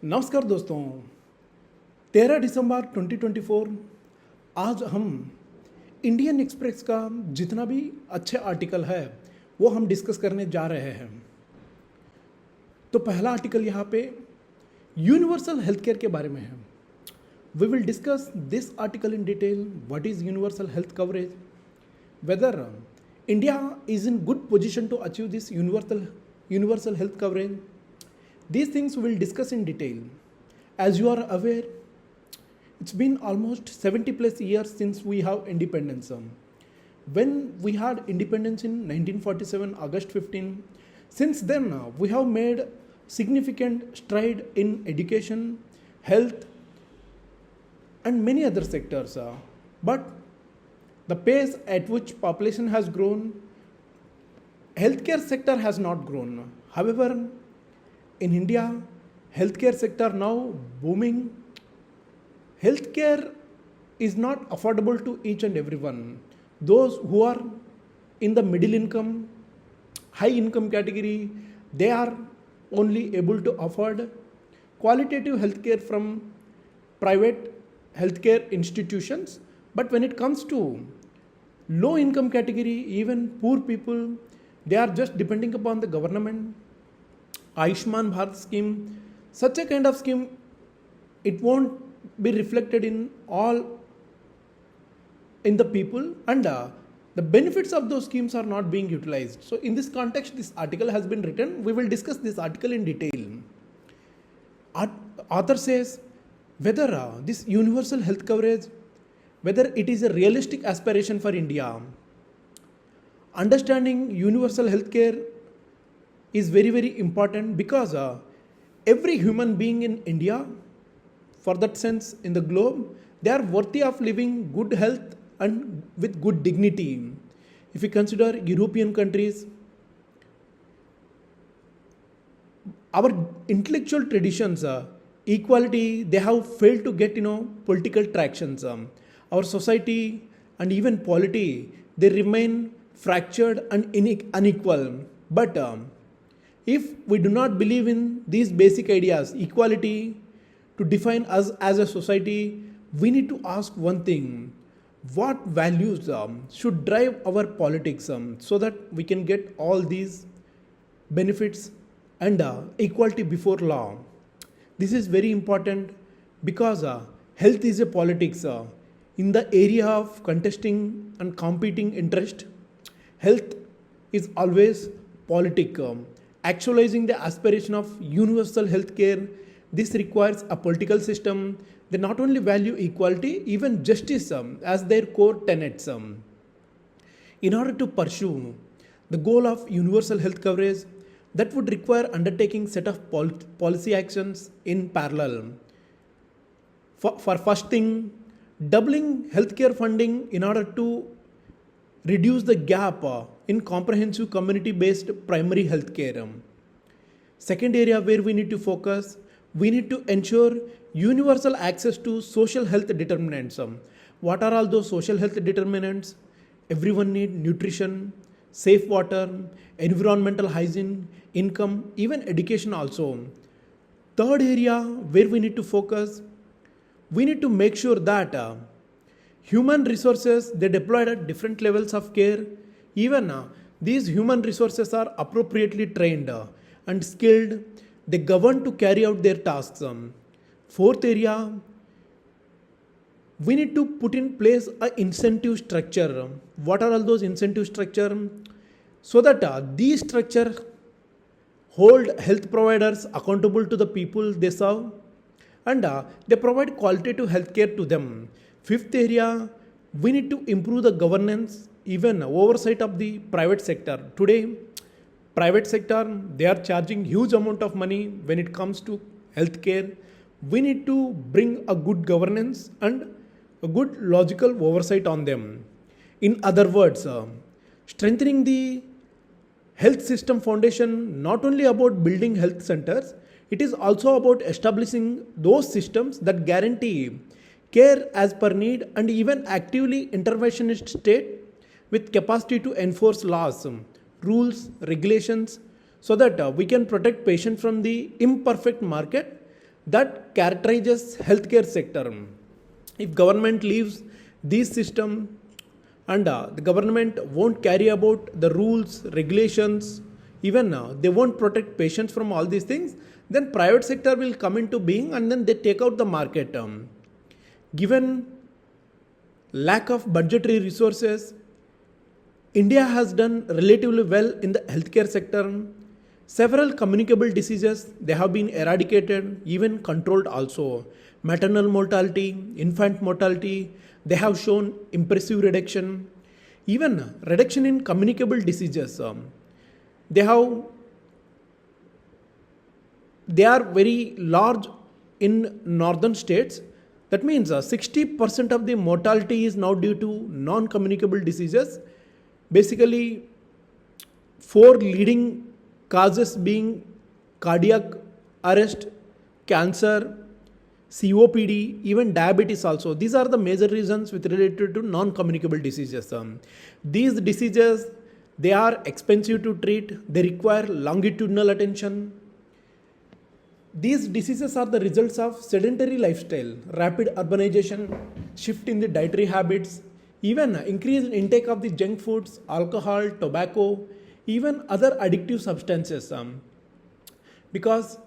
नमस्कार दोस्तों, 13 दिसंबर 2024 आज हम इंडियन एक्सप्रेस का जितना भी अच्छे आर्टिकल है वो हम डिस्कस करने जा रहे हैं। तो पहला आर्टिकल यहाँ पे यूनिवर्सल हेल्थ केयर के बारे में है। We will discuss this article in detail. What is universal health coverage, whether India is in good position to achieve this universal health coverage. These things we'll discuss in detail. As you are aware, it's been almost 70 plus years since we have independence. When we had independence in 1947, August 15, since then we have made significant stride in education, health, and many other sectors. But the pace at which population has grown, healthcare sector has not grown. However, in India, healthcare sector now booming. Healthcare is not affordable to each and everyone. Those who are in the middle income, high income category, they are only able to afford qualitative healthcare from private healthcare institutions. But when it comes to low income category, even poor people, they are just depending upon the government. Ayushman Bharat scheme, such a kind of scheme, it won't be reflected in the people, and the benefits of those schemes are not being utilized. So in this context, this article has been written. We will discuss this article in detail. Author says whether this universal health coverage, whether it is a realistic aspiration for India. Understanding universal health care is very, very important because every human being in India, for that sense in the globe, they are worthy of living good health and with good dignity. If we consider European countries, our intellectual traditions, equality, they have failed to get political tractions. Our society and even polity, they remain fractured and unequal. But if we do not believe in these basic ideas, equality, to define us as a society, we need to ask one thing: what values should drive our politics so that we can get all these benefits and equality before law. This is very important because health is a politics. In the area of contesting and competing interest, health is always politic. Actualizing the aspiration of universal health care, this requires a political system that not only value equality, even justice as their core tenets. In order to pursue the goal of universal health coverage, that would require undertaking set of policy actions in parallel. For first thing, doubling healthcare funding in order to reduce the gap in comprehensive community-based primary health care. Second area where we need to focus, we need to ensure universal access to social health determinants. What are all those social health determinants? Everyone needs nutrition, safe water, environmental hygiene, income, even education also. Third area where we need to focus, we need to make sure that human resources, they deployed at different levels of care. Even these human resources are appropriately trained and skilled. They govern to carry out their tasks. Fourth area, we need to put in place an incentive structure. What are all those incentive structure? So that these structure hold health providers accountable to the people they serve, and they provide qualitative healthcare to them. Fifth area, we need to improve the governance, even oversight of the private sector. Today, private sector, they are charging huge amount of money when it comes to healthcare. We need to bring a good governance and a good logical oversight on them. In other words, strengthening the health system foundation, not only about building health centers, it is also about establishing those systems that guarantee care as per need and even actively interventionist state with capacity to enforce laws, rules, regulations, so that we can protect patients from the imperfect market that characterizes healthcare sector. If government leaves this system and the government won't carry about the rules, regulations, even they won't protect patients from all these things, then private sector will come into being and then they take out the market. Given lack of budgetary resources, India has done relatively well in the healthcare sector. Several communicable diseases they have been eradicated, even controlled also. Maternal mortality, infant mortality, they have shown impressive reduction. Even reduction in communicable diseases. They have they are very large in northern states. That means 60% of the mortality is now due to non-communicable diseases. Basically, four leading causes being cardiac arrest, cancer, COPD, even diabetes also. These are the major reasons with related to non-communicable diseases. These diseases, they are expensive to treat. They require longitudinal attention. These diseases are the results of sedentary lifestyle, rapid urbanization, shift in the dietary habits, even increased intake of the junk foods, alcohol, tobacco, even other addictive substances. Because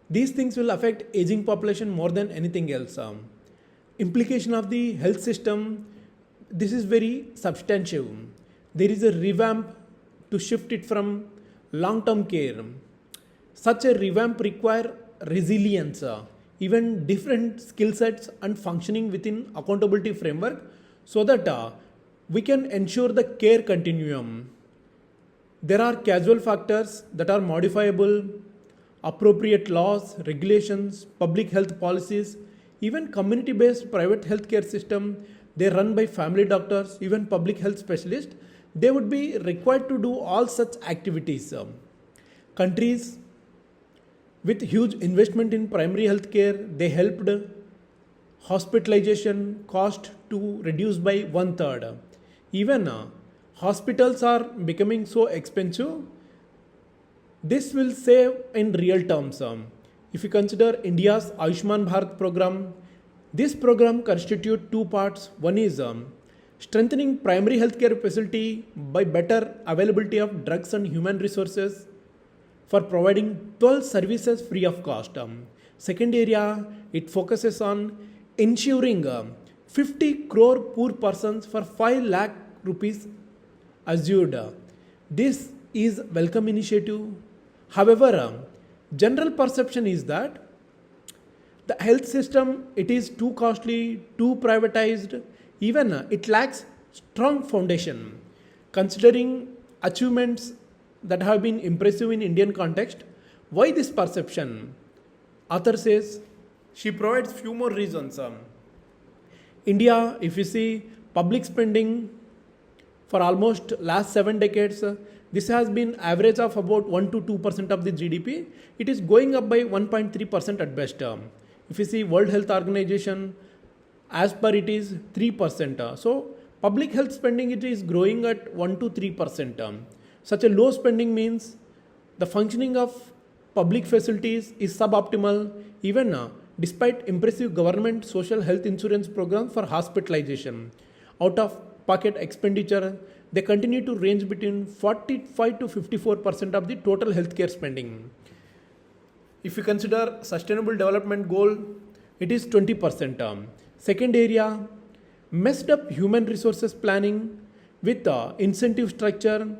these things will affect aging population more than anything else. Implication of the health system, this is very substantive. There is a revamp to shift it from long-term care. Such a revamp require resilience, even different skill sets and functioning within accountability framework so that we can ensure the care continuum. There are casual factors that are modifiable, appropriate laws, regulations, public health policies, even community-based private healthcare system, they run by family doctors, even public health specialists, they would be required to do all such activities. Countries with huge investment in primary health care, they helped hospitalization cost to reduce by one third. Even hospitals are becoming so expensive. This will save in real terms. If you consider India's Ayushman Bharat program, this program constitutes two parts. One is strengthening primary healthcare facility by better availability of drugs and human resources for providing 12 services free of cost. Second area, it focuses on ensuring 50 crore poor persons for 5 lakh rupees assured. This is welcome initiative. However, general perception is that the health system it is too costly, too privatized, even it lacks strong foundation. Considering achievements that have been impressive in Indian context, why this perception? Author says she provides few more reasons. India, if you see public spending for almost last 7 decades, this has been average of about 1 to 2% of the GDP. It is going up by 1.3% at best. If you see World Health Organization, as per it is 3%. So public health spending it is growing at 1 to 3%. Such a low spending means the functioning of public facilities is suboptimal even despite impressive government social health insurance program for hospitalization. Out of pocket expenditure, they continue to range between 45 to 54% of the total healthcare spending. If you consider sustainable development goal, it is 20%. Second area, messed up human resources planning with incentive structure,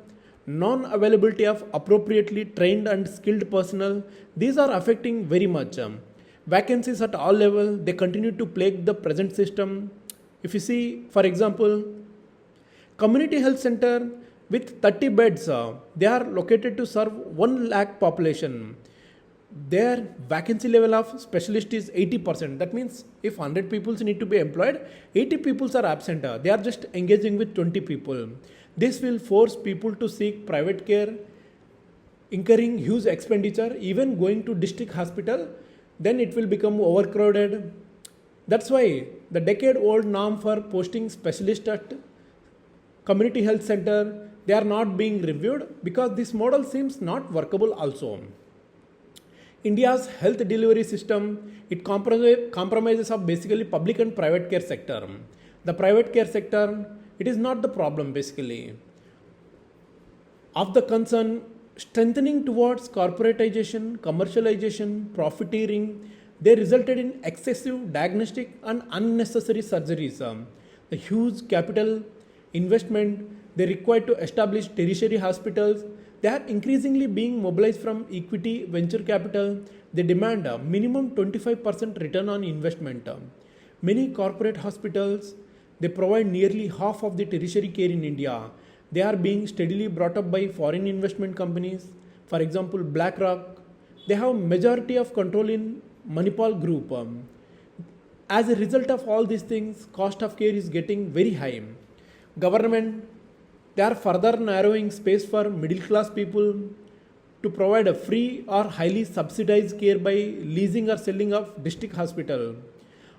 non-availability of appropriately trained and skilled personnel. These are affecting very much. Vacancies at all levels, they continue to plague the present system. If you see, for example, community health center with 30 beds, they are located to serve 1 lakh population. Their vacancy level of specialist is 80%. That means if 100 people need to be employed, 80 people are absent. They are just engaging with 20 people. This will force people to seek private care, incurring huge expenditure, even going to district hospital. Then it will become overcrowded. That's why the decade-old norm for posting specialist at community health center, they are not being reviewed because this model seems not workable also. India's health delivery system, it compromises of basically public and private care sector. The private care sector, it is not the problem basically of the concern. Strengthening towards corporatization, commercialization, profiteering, they resulted in excessive diagnostic and unnecessary surgeries. The huge capital investment they required to establish tertiary hospitals, they are increasingly being mobilized from equity venture capital. They demand a minimum 25% return on investment. Many corporate hospitals, they provide nearly half of the tertiary care in India. They are being steadily brought up by foreign investment companies. For example, BlackRock, they have majority of control in Manipal Group. As a result of all these things, cost of care is getting very high. Government, they are further narrowing space for middle class people to provide a free or highly subsidized care by leasing or selling of district hospital.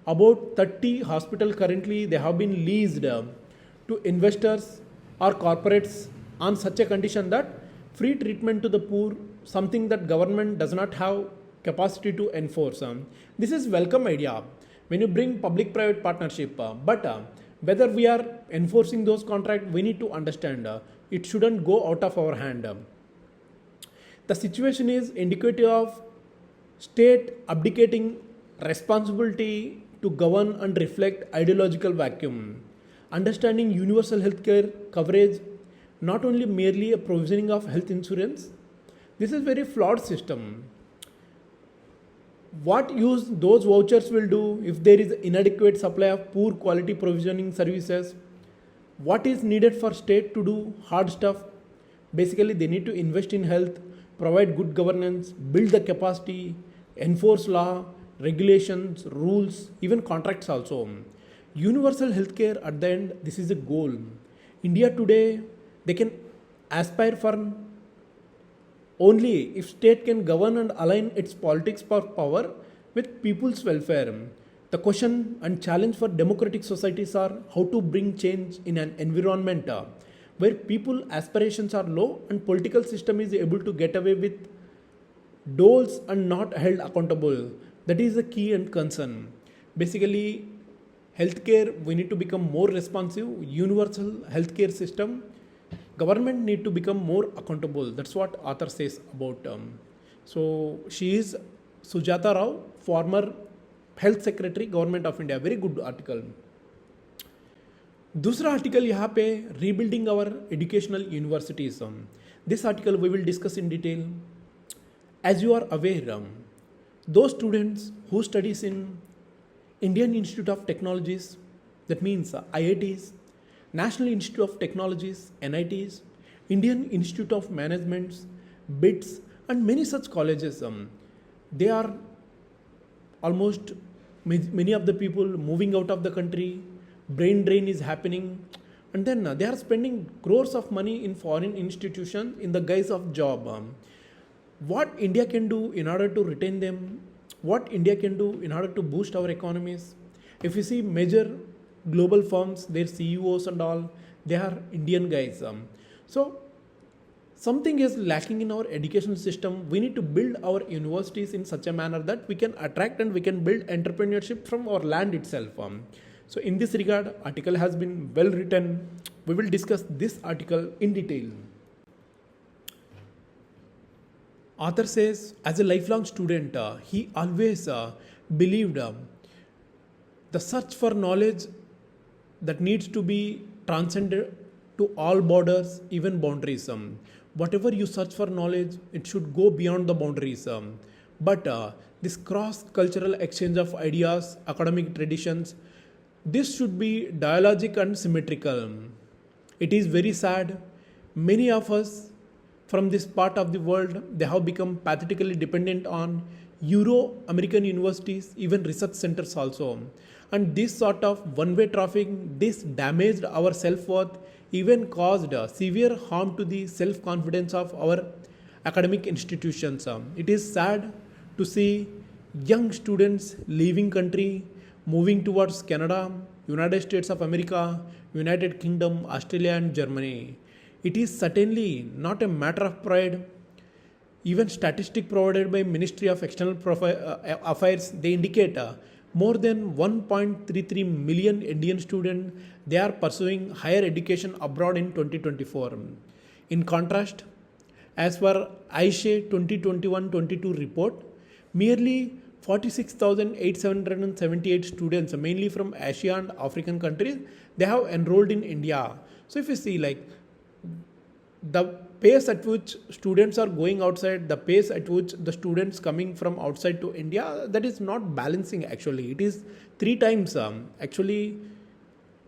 About 30 hospitals currently they have been leased to investors or corporates on such a condition that free treatment to the poor, something that government does not have capacity to enforce. This is welcome idea when you bring public private partnership, but whether we are enforcing those contracts, we need to understand it shouldn't go out of our hand. The situation is indicative of state abdicating responsibility to govern and reflect ideological vacuum. Understanding universal healthcare coverage, not only merely a provisioning of health insurance, this is very flawed system. What use those vouchers will do if there is inadequate supply of poor quality provisioning services? What is needed for state to do hard stuff? Basically, they need to invest in health, provide good governance, build the capacity, enforce law, regulations, rules, even contracts also. Universal healthcare at the end, this is a goal. India today, they can aspire for only if state can govern and align its politics for power with people's welfare. The question and challenge for democratic societies are how to bring change in an environment where people aspirations are low and political system is able to get away with doles and not held accountable. That is the key and concern. Basically, healthcare, we need to become more responsive, universal healthcare system. Government need to become more accountable. That's what author says about. So she is Sujata Rao, former health secretary, government of India. Very good article. दूसरा article यहाँ पे rebuilding our educational universities. This article we will discuss in detail. As you are aware, those students who studies in Indian Institute of Technologies, that means IITs, National Institute of Technologies, NITs, Indian Institute of Management, BITS, and many such colleges, they are almost many of the people moving out of the country, brain drain is happening, and then they are spending crores of money in foreign institutions in the guise of job. What India can do in order to retain them, what India can do in order to boost our economies. If you see major global firms, their CEOs and all, they are Indian guys. So something is lacking in our education system. We need to build our universities in such a manner that we can attract and we can build entrepreneurship from our land itself. So in this regard, article has been well written. We will discuss this article in detail. Author says, as a lifelong student, he always believed the search for knowledge that needs to be transcended to all borders, even boundaries. Whatever you search for knowledge, it should go beyond the boundaries. But this cross-cultural exchange of ideas, academic traditions, this should be dialogic and symmetrical. It is very sad. Many of us from this part of the world, they have become pathetically dependent on Euro-American universities, even research centers also. And this sort of one-way traffic, this damaged our self-worth, even caused severe harm to the self-confidence of our academic institutions. It is sad to see young students leaving country, moving towards Canada, United States of America, United Kingdom, Australia and Germany. It is certainly not a matter of pride. Even statistic provided by Ministry of External Affairs, they indicate more than 1.33 million Indian students they are pursuing higher education abroad in 2024. In contrast, as per ISHE 2021-22 report, merely 46,878 students, mainly from Asia and African countries, they have enrolled in India. So if you see like the pace at which students are going outside, the pace at which the students coming from outside to India, that is not balancing actually. It is three times actually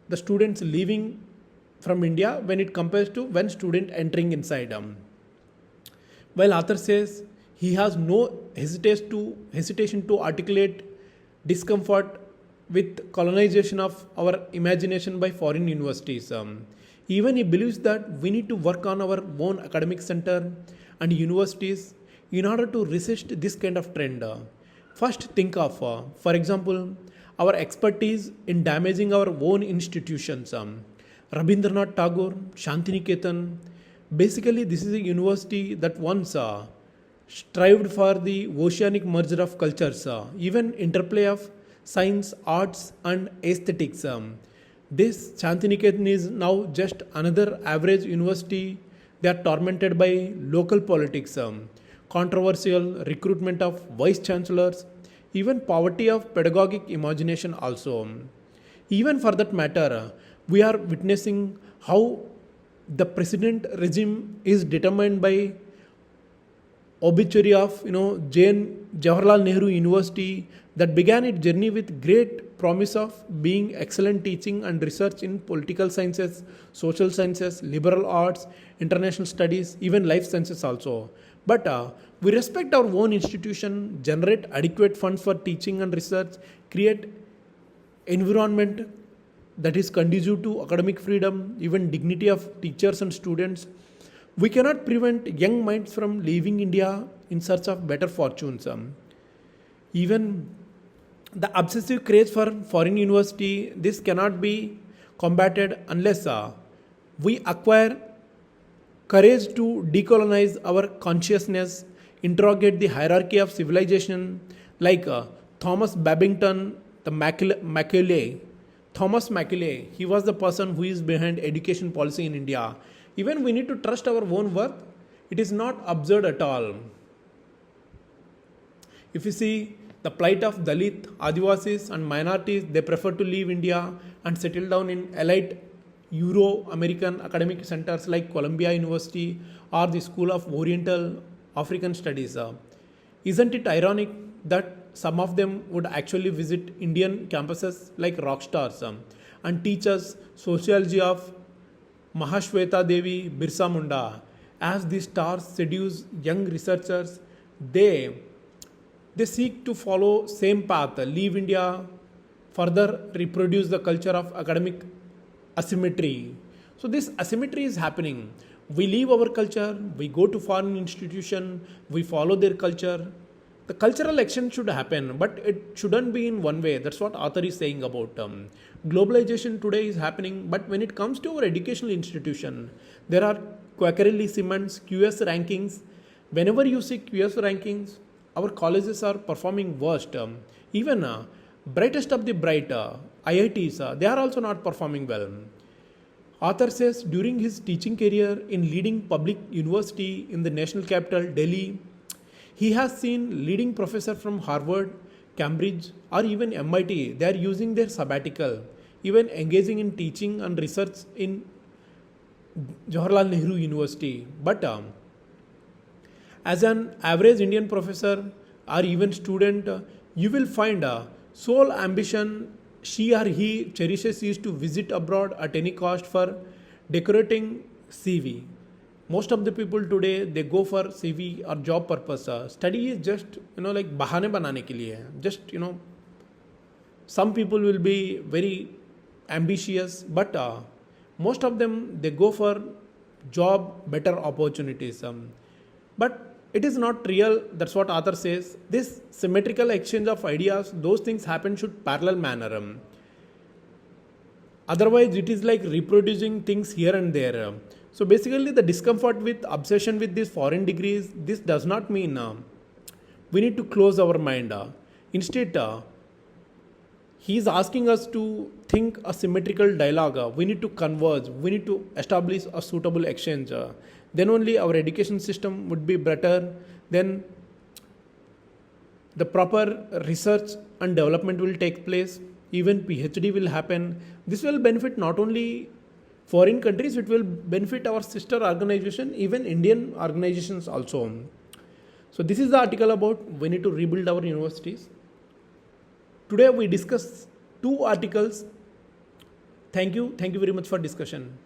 the students leaving from India when it compares to when student entering inside. While author says he has no hesitation to articulate discomfort with colonization of our imagination by foreign universities. Even he believes that we need to work on our own academic center and universities in order to resist this kind of trend. First, think of, for example, our expertise in damaging our own institutions. Rabindranath Tagore, Shantiniketan. Basically, this is a university that once strived for the oceanic merger of cultures, even interplay of science, arts, and aesthetics. This Shantiniketan is now just another average university. They are tormented by local politics, controversial recruitment of vice chancellors, even poverty of pedagogic imagination also. Even for that matter, we are witnessing how the president regime is determined by obituary of Jawaharlal Nehru University that began its journey with great promise of being excellent teaching and research in political sciences, social sciences, liberal arts, international studies, even life sciences also. But we respect our own institution, generate adequate funds for teaching and research, create environment that is conducive to academic freedom, even dignity of teachers and students. We cannot prevent young minds from leaving India in search of better fortunes. Even the obsessive craze for foreign university, this cannot be combated unless we acquire courage to decolonize our consciousness, interrogate the hierarchy of civilization, like Thomas Babington, the Macaulay. Thomas Macaulay, he was the person who is behind education policy in India. Even we need to trust our own worth. It is not absurd at all. If you see the plight of Dalit, Adivasis and minorities, they prefer to leave India and settle down in elite Euro-American academic centers like Columbia University or the School of Oriental African Studies. Isn't it ironic that some of them would actually visit Indian campuses like rock stars and teach us sociology of Mahashweta Devi, Birsa Munda? As these stars seduce young researchers, they seek to follow same path, leave India, further reproduce the culture of academic asymmetry. So this asymmetry is happening. We leave our culture, we go to foreign institution, we follow their culture. The cultural exchange should happen, but it shouldn't be in one way. That's what author is saying about globalization today is happening. But when it comes to our educational institution, there are Quackery Simmons QS rankings. Whenever you see QS rankings, our colleges are performing worst. Even brightest of the bright IITs, they are also not performing well. Author says during his teaching career in leading public university in the national capital, Delhi, he has seen leading professor from Harvard, Cambridge or even MIT. They are using their sabbatical, even engaging in teaching and research in Jawaharlal Nehru University. But as an average Indian professor or even student, you will find sole ambition she or he cherishes is to visit abroad at any cost for decorating CV. Most of the people today, they go for CV or job purpose. Study is just like bahane banane ke liye. Just some people will be very ambitious, but most of them, they go for job better opportunities. But it is not real. That's what author says. This symmetrical exchange of ideas, those things happen should parallel manner. Otherwise, it is like reproducing things here and there. So basically, the discomfort with obsession with these foreign degrees, this does not mean we need to close our mind. Instead, he is asking us to think a symmetrical dialogue. We need to converge. We need to establish a suitable exchange. Then only our education system would be better. Then the proper research and development will take place. Even PhD will happen. This will benefit not only foreign countries, it will benefit our sister organization, even Indian organizations also. So this is the article about we need to rebuild our universities. Today we discuss two articles. Thank you very much for discussion.